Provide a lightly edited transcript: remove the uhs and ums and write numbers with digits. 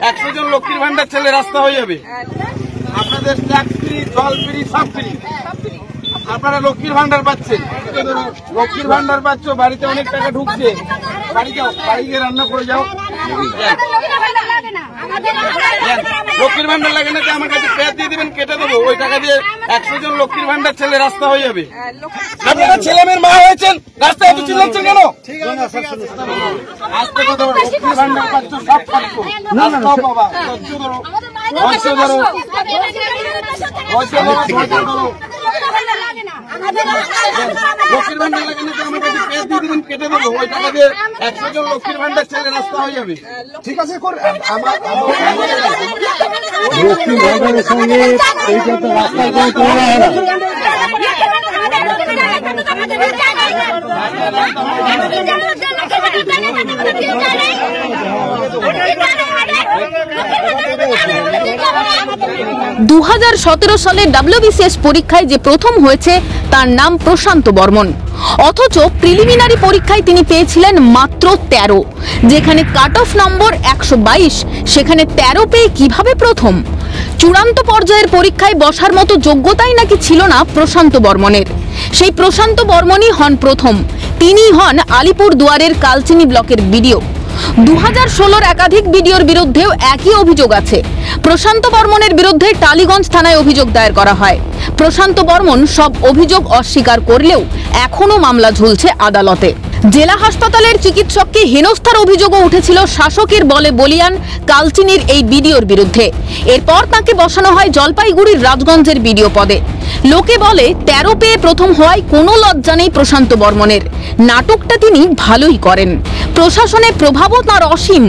100 জন লক্ষ্মীর ভান্ডার ছেলে রাস্তা হয়ে যাবে। আপনাদের ট্যাক্স ফ্রি, জল ফ্রি, সব ফ্রি। আপনারা লক্ষ্মীর ভান্ডার পাচ্ছেন, লক্ষ্মীর ভান্ডার পাচ্ছ, বাড়িতে অনেক টাকা ঢুকছে, বাড়ি যাও, বাড়ি গিয়ে রান্না করে যাও। লক্ষ্মীর ভান্ডার লাগে না, আমার কাছে পেয়ার দিয়ে দিবেন, কেটে দেবো, ওই টাকা দিয়ে 100 জন লক্ষ্মীর ভান্ডার ছেলে রাস্তা হয়ে যাবে। আপনারা ছেলে মেয়ের মা হয়েছেন, রাস্তায় এত চিল্লাচ্ছেন কেন? আজকে কথা বলো, লক্ষ্মীর ভান্ডার পাচ্ছ, সব পাচ্ছ, রাস্তাও পাবা, ধৈর্য ধরো, লক্ষ্মীর ভান্ডার লাগে না, আমার কাছে পেয়ার দিয়ে দিবেন, কেটে দেবো, ওই টাকা দিয়ে 100 জন লক্ষ্মীর ভান্ডার ছেলে রাস্তা হয়ে যাবে। ঠিক আছে, লক্ষ্মীর ভান্ডারের সঙ্গে এইটা তো রাস্তায় কোনো তুলনা হয় না। 2017 সালে WBCS পরীক্ষায় যে প্রথম হয়েছে তার নাম প্রশান্ত বর্মন, অথচ প্রিলিমিনারি পরীক্ষায় তিনি পেয়েছিলেন মাত্র 13। যেখানে কাট অফ নম্বর 122, সেখানে 13 পেয়ে কিভাবে প্রথম? চূড়ান্ত পর্যায়ের পরীক্ষায় বসার মতো যোগ্যতাই নাকি ছিল না প্রশান্ত বর্মনের। সেই প্রশান্ত বর্মনই হন প্রথম। তিনিই হন আলিপুর দুয়ারের কালচিনি ব্লকের বিডিও। 2016 একাধিক বিডিওর বিরুদ্ধেও একই অভিযোগ আছে। প্রশান্ত বর্মনের বিরুদ্ধে টালিগঞ্জ থানায় অভিযোগ দায়ের করা হয়। প্রশান্ত বর্মন সব অভিযোগ অস্বীকার করলেও এখনো মামলা ঝুলছে আদালতে। জেলা হাসপাতালের চিকিৎসককে হেনস্থার অভিযোগও উঠেছিল শাসকের বলে বলিয়ান কালচিনির এই বিডিওর বিরুদ্ধে। এরপর তাকে বসানো হয় জলপাইগুড়ির রাজগঞ্জের বিডিও পদে। লোকে বলে 13 পেয়ে প্রথম হওয়ায় কোনো লজ্জা নেই প্রশান্ত বর্মনের। নাটকটা তিনি ভালোই করেন, প্রশাসনের প্রভাবও তাঁর অসীম।